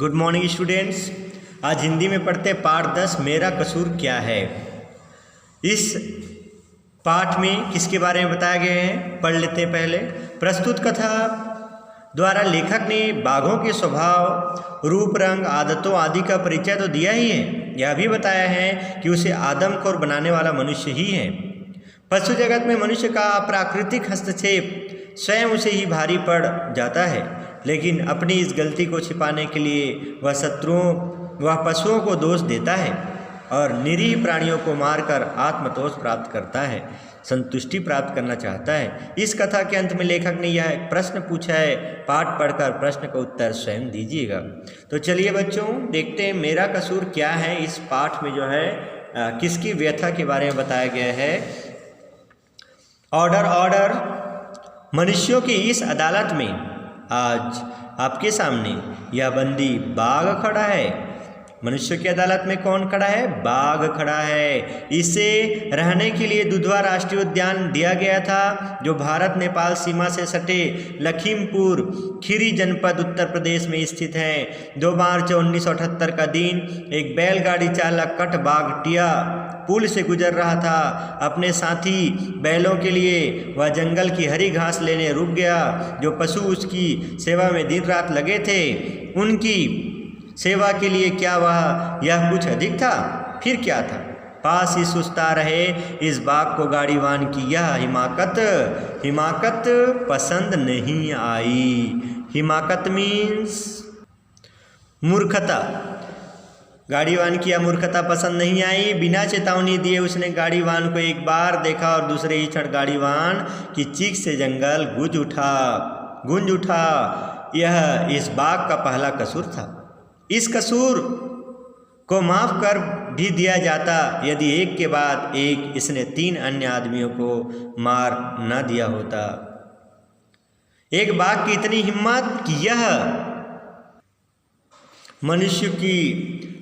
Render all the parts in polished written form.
Good morning students. आज हिंदी में पढ़ते पाठ 10 मेरा कसूर क्या है। इस पाठ में किसके बारे में बताया गया है पढ़ लेते हैं। पहले प्रस्तुत कथा द्वारा लेखक ने बाघों के स्वभाव, रूप, रंग, आदतों आदि का परिचय तो दिया ही है, यह भी बताया है कि उसे आदमखोर बनाने वाला मनुष्य ही है। पशु जगत में मनुष्य का अप्राकृतिक हस्तक्षेप स्वयं उसे ही भारी पड़ जाता है, लेकिन अपनी इस गलती को छिपाने के लिए वह पशुओं को दोष देता है और निरीह प्राणियों को मारकर आत्मतोष प्राप्त करता है, संतुष्टि प्राप्त करना चाहता है। इस कथा के अंत में लेखक ने यह प्रश्न पूछा है, पाठ पढ़कर प्रश्न का उत्तर स्वयं दीजिएगा। तो चलिए बच्चों देखते हैं मेरा कसूर क्या है। इस पाठ में जो है किसकी व्यथा के बारे में बताया गया है। ऑर्डर मनुष्यों की इस अदालत में आज आपके सामने यह बंदी बाघ खड़ा है। मनुष्य की अदालत में कौन खड़ा है? बाघ खड़ा है। इसे रहने के लिए दुधवा राष्ट्रीय उद्यान दिया गया था, जो भारत नेपाल सीमा से सटे लखीमपुर खीरी जनपद उत्तर प्रदेश में स्थित है। 2 मार्च 1978 का दिन एक बैलगाड़ी चालक कट बागटिया पुल से गुजर रहा था। अपने साथी बैलों के लिए वह जंगल की हरी घास लेने रुक गया। जो पशु उसकी सेवा में दिन रात लगे थे, उनकी सेवा के लिए क्या यह कुछ अधिक था? फिर क्या था? पास ही सुस्ता रहे इस बाघ को गाड़ीवान की यह हिमाकत पसंद नहीं आई। हिमाकत मीन्स मूर्खता। गाड़ीवान की यह मूर्खता पसंद नहीं आई। बिना चेतावनी दिए उसने गाड़ीवान को एक बार देखा और दूसरे ही क्षण गाड़ीवान की चीख से जंगल गूंज उठा। यह इस बाघ का पहला कसूर था। इस कसूर को माफ कर भी दिया जाता यदि एक के बाद एक इसने 3 अन्य आदमियों को मार न दिया होता। एक बाघ की इतनी हिम्मत कि यह मनुष्य की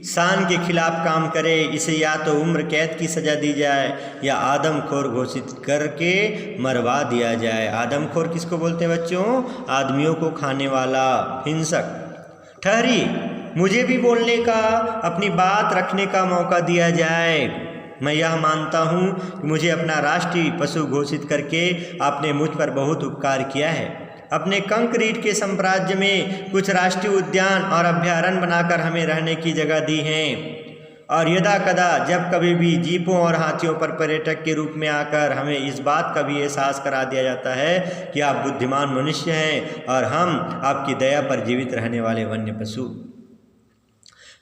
शान के खिलाफ काम करे। इसे या तो उम्र कैद की सजा दी जाए या आदमखोर घोषित करके मरवा दिया जाए। आदमखोर किसको बोलते हैं बच्चों? आदमियों को खाने वाला हिंसक। ठहरी, मुझे भी बोलने का, अपनी बात रखने का मौका दिया जाए। मैं यह मानता हूँ कि मुझे अपना राष्ट्रीय पशु घोषित करके आपने मुझ पर बहुत उपकार किया है। अपने कंक्रीट के साम्राज्य में कुछ राष्ट्रीय उद्यान और अभ्यारण्य बनाकर हमें रहने की जगह दी है, और यदा कदा जब कभी भी जीपों और हाथियों पर पर्यटक के रूप में आकर हमें इस बात का भी एहसास करा दिया जाता है कि आप बुद्धिमान मनुष्य हैं और हम आपकी दया पर जीवित रहने वाले वन्य पशु।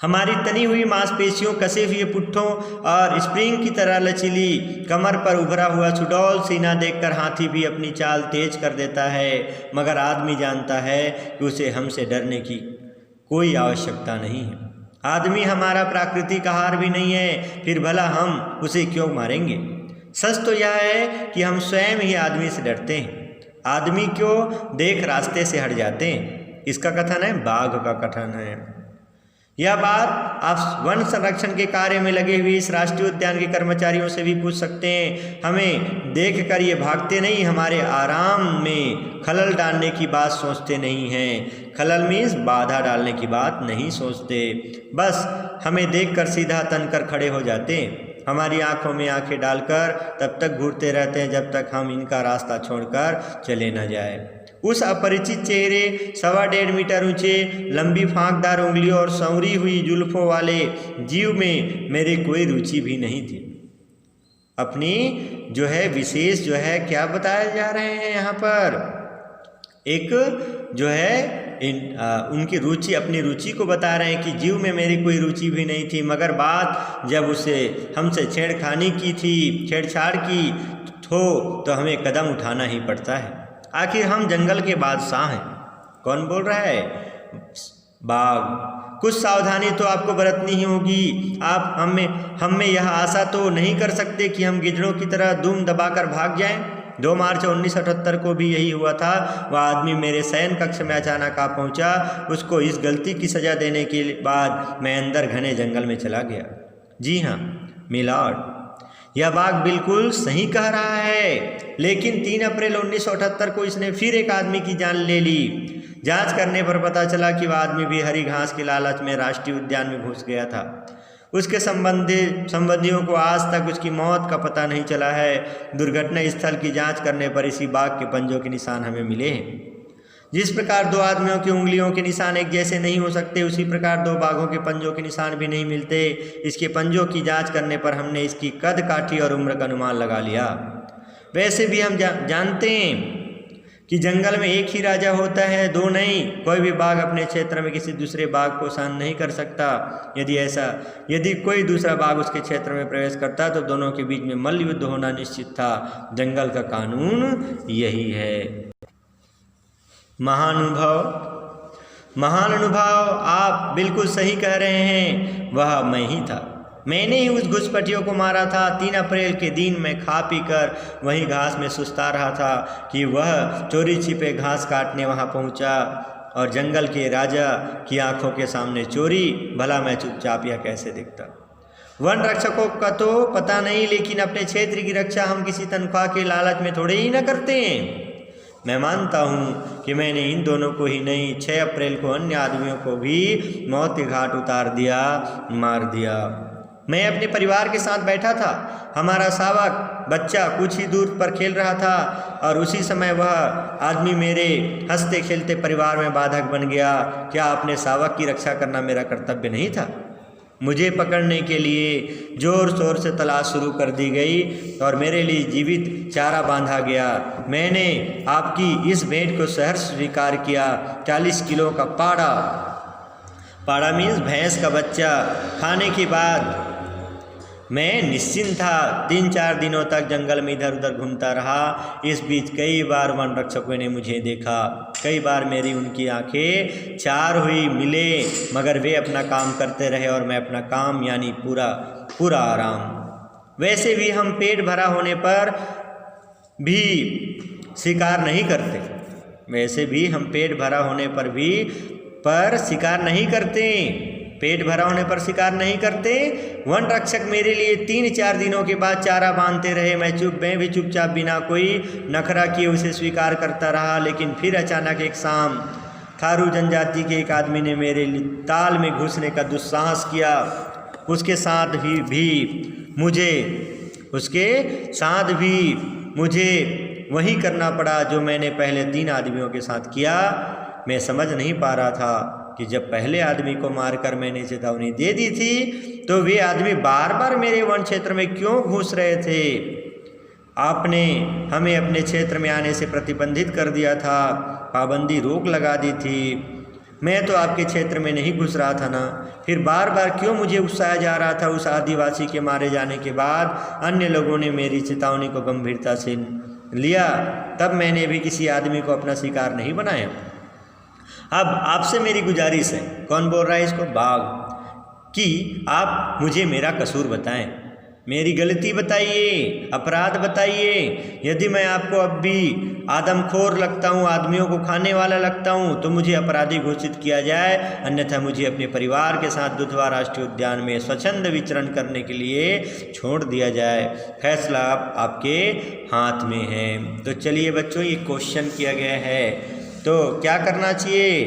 हमारी तनी हुई मांसपेशियों, कसे हुए पुट्ठों और स्प्रिंग की तरह लचीली कमर पर उभरा हुआ सुडौल सीना देखकर हाथी भी अपनी चाल तेज कर देता है, मगर आदमी जानता है कि उसे हमसे डरने की कोई आवश्यकता नहीं है। आदमी हमारा प्राकृतिक आहार भी नहीं है, फिर भला हम उसे क्यों मारेंगे? सच तो यह है कि हम स्वयं ही आदमी से डरते हैं। आदमी क्यों देख रास्ते से हट जाते हैं। इसका कथन है, बाघ का कथन है। यह बात आप वन संरक्षण के कार्य में लगे हुए इस राष्ट्रीय उद्यान के कर्मचारियों से भी पूछ सकते हैं। हमें देखकर ये भागते नहीं, हमारे आराम में खलल डालने की बात सोचते नहीं हैं। खलल मीन्स बाधा डालने की बात नहीं सोचते, बस हमें देखकर सीधा तनकर खड़े हो जाते हैं। हमारी आंखों में आंखें डालकर तब तक घूरते रहते हैं जब तक हम इनका रास्ता छोड़कर चले न जाए। उस अपरिचित चेहरे, 1.25 मीटर ऊंचे, लंबी फांकदार उंगलियों और संवरी हुई जुल्फों वाले जीव में मेरी कोई रुचि भी नहीं थी। अपनी जो है विशेष जो है क्या बताए जा रहे हैं यहाँ पर, एक जो है उनकी रुचि, अपनी रुचि को बता रहे हैं कि जीव में मेरी कोई रुचि भी नहीं थी, मगर बात जब उसे हमसे छेड़छाड़ की तो हमें कदम उठाना ही पड़ता है। आखिर हम जंगल के बादशाह हैं। कौन बोल रहा है? बाघ। कुछ सावधानी तो आपको बरतनी ही होगी। आप हम में यह आशा तो नहीं कर सकते कि हम गिद्धड़ों की तरह दुम दबाकर भाग जाएं। 2 मार्च 1978 को भी यही हुआ था। वह आदमी मेरे शयन कक्ष में अचानक आ पहुंचा। उसको इस गलती की सजा देने के बाद मैं अंदर घने जंगल में चला गया। जी हाँ मिलॉर्ड, यह बाघ बिल्कुल सही कह रहा है। लेकिन 3 अप्रैल 1978 को इसने फिर एक आदमी की जान ले ली। जांच करने पर पता चला कि वह आदमी भी हरी घास के लालच में राष्ट्रीय उद्यान में घुस गया था। उसके संबंधियों को आज तक उसकी मौत का पता नहीं चला है। दुर्घटना स्थल की जांच करने पर इसी बाघ के पंजों के निशान हमें मिले हैं। जिस प्रकार दो आदमियों की उंगलियों के निशान एक जैसे नहीं हो सकते, उसी प्रकार दो बाघों के पंजों के निशान भी नहीं मिलते। इसके पंजों की जांच करने पर हमने इसकी कद काठी और उम्र का अनुमान लगा लिया। वैसे भी हम जानते हैं कि जंगल में एक ही राजा होता है, दो नहीं। कोई भी बाघ अपने क्षेत्र में किसी दूसरे बाघ को सहन नहीं कर सकता। यदि कोई दूसरा बाघ उसके क्षेत्र में प्रवेश करता तो दोनों के बीच में मल्ल युद्ध होना निश्चित था। जंगल का कानून यही है। महान अनुभव, आप बिल्कुल सही कह रहे हैं। वह मैं ही था। मैंने ही उस घुसपैठियों को मारा था। 3 अप्रैल के दिन मैं खा पी कर वहीं घास में सुस्ता रहा था कि वह चोरी छिपे घास काटने वहां पहुंचा और जंगल के राजा की आंखों के सामने चोरी। भला मैं चुपचाप यह कैसे देखता? वन रक्षकों का तो पता नहीं, लेकिन अपने क्षेत्र की रक्षा हम किसी तनख्वाह के लालच में थोड़े ही न करते हैं। मैं मानता हूँ कि मैंने इन दोनों को ही नहीं, 6 अप्रैल को अन्य आदमियों को भी मौत के घाट उतार दिया, मार दिया। मैं अपने परिवार के साथ बैठा था। हमारा सावक बच्चा कुछ ही दूर पर खेल रहा था और उसी समय वह आदमी मेरे हंसते खेलते परिवार में बाधक बन गया। क्या अपने सावक की रक्षा करना मेरा कर्तव्य नहीं था? मुझे पकड़ने के लिए जोर शोर से तलाश शुरू कर दी गई और मेरे लिए जीवित चारा बांधा गया। मैंने आपकी इस भेंट को सहर्ष स्वीकार किया। 40 किलो का पाड़ा मीन्स भैंस का बच्चा खाने के बाद मैं निश्चिंत था। 3-4 दिनों तक जंगल में इधर उधर घूमता रहा। इस बीच कई बार वन रक्षकों ने मुझे देखा। कई बार मेरी उनकी आंखें चार हुई मिले, मगर वे अपना काम करते रहे और मैं अपना काम यानी पूरा आराम। वैसे भी हम पेट भरा होने पर भी शिकार नहीं करते। शिकार नहीं करते। पेट भरा होने पर शिकार नहीं करते। वन रक्षक मेरे लिए 3-4 दिनों के बाद चारा बांधते रहे। मैं भी चुपचाप बिना कोई नखरा किए उसे स्वीकार करता रहा। लेकिन फिर अचानक एक शाम थारू जनजाति के एक आदमी ने मेरे ताल में घुसने का दुस्साहस किया। उसके साथ भी मुझे वही करना पड़ा जो मैंने पहले 3 आदमियों के साथ किया। मैं समझ नहीं पा रहा था कि जब पहले आदमी को मारकर मैंने चेतावनी दे दी थी तो वे आदमी बार बार मेरे वन क्षेत्र में क्यों घुस रहे थे। आपने हमें अपने क्षेत्र में आने से प्रतिबंधित कर दिया था, पाबंदी रोक लगा दी थी। मैं तो आपके क्षेत्र में नहीं घुस रहा था ना। फिर बार बार क्यों मुझे उकसाया जा रहा था। उस आदिवासी के मारे जाने के बाद अन्य लोगों ने मेरी चेतावनी को गंभीरता से लिया। तब मैंने भी किसी आदमी को अपना शिकार नहीं बनाया। अब आपसे मेरी गुजारिश है, कौन बोल रहा है इसको? बाघ, कि आप मुझे मेरा कसूर बताएं, मेरी गलती बताइए, अपराध बताइए। यदि मैं आपको अब भी आदमखोर लगता हूँ, आदमियों को खाने वाला लगता हूँ, तो मुझे अपराधी घोषित किया जाए, अन्यथा मुझे अपने परिवार के साथ दुधवा राष्ट्रीय उद्यान में स्वच्छंद विचरण करने के लिए छोड़ दिया जाए। फैसला आपके हाथ में है। तो चलिए बच्चों, ये क्वेश्चन किया गया है, तो क्या करना चाहिए?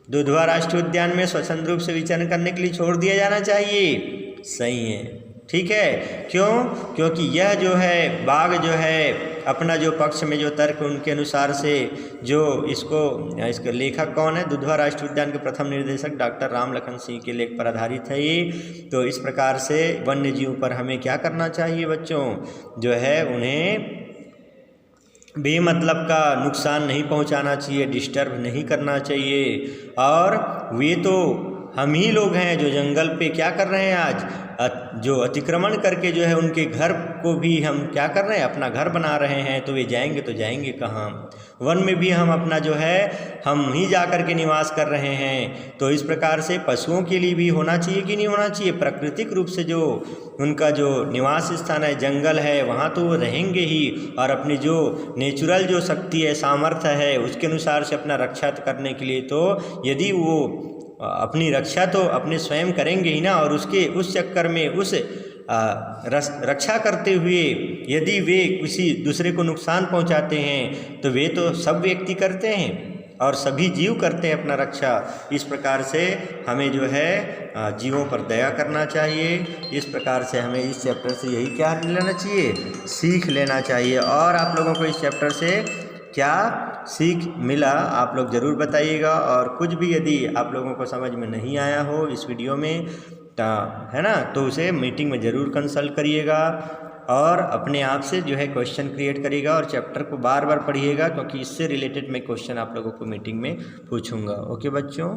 दुधवा राष्ट्रीय उद्यान में स्वच्छंद रूप से विचरण करने के लिए छोड़ दिया जाना चाहिए। सही है, ठीक है। क्यों? क्योंकि यह जो है बाघ जो है अपना जो पक्ष में जो तर्क उनके अनुसार से जो इसका लेखक कौन है? दुधवा राष्ट्रीय उद्यान के प्रथम निर्देशक डॉक्टर राम लखन सिंह के लेख पर आधारित है ये। तो इस प्रकार से वन्य जीव पर हमें क्या करना चाहिए बच्चों? जो है उन्हें बेमतलब का नुकसान नहीं पहुंचाना चाहिए, डिस्टर्ब नहीं करना चाहिए। और वे तो हम ही लोग हैं जो जंगल पे क्या कर रहे हैं आज, जो अतिक्रमण करके जो है उनके घर को भी हम क्या कर रहे हैं, अपना घर बना रहे हैं। तो वे जाएंगे तो जाएंगे कहाँ? वन में भी हम अपना जो है हम ही जा कर के निवास कर रहे हैं। तो इस प्रकार से पशुओं के लिए भी होना चाहिए कि नहीं होना चाहिए? प्राकृतिक रूप से जो उनका जो निवास स्थान है जंगल है, वहाँ तो वो रहेंगे ही, और अपनी जो नेचुरल जो शक्ति है, सामर्थ्य है, उसके अनुसार से अपना रक्षा करने के लिए तो यदि वो अपनी रक्षा तो अपने स्वयं करेंगे ही ना। और उस चक्कर में उस रक्षा करते हुए यदि वे किसी दूसरे को नुकसान पहुंचाते हैं तो वे तो सब व्यक्ति करते हैं। और सभी जीव करते हैं अपना रक्षा। इस प्रकार से हमें जो है जीवों पर दया करना चाहिए। इस प्रकार से हमें इस चैप्टर से यही क्या लेना चाहिए, सीख लेना चाहिए। और आप लोगों को इस चैप्टर से क्या सीख मिला आप लोग ज़रूर बताइएगा। और कुछ भी यदि आप लोगों को समझ में नहीं आया हो इस वीडियो में है ना, तो उसे मीटिंग में ज़रूर कंसल्ट करिएगा और अपने आप से जो है क्वेश्चन क्रिएट करिएगा और चैप्टर को बार बार पढ़िएगा, क्योंकि इससे रिलेटेड मैं क्वेश्चन आप लोगों को मीटिंग में पूछूंगा। ओके बच्चों।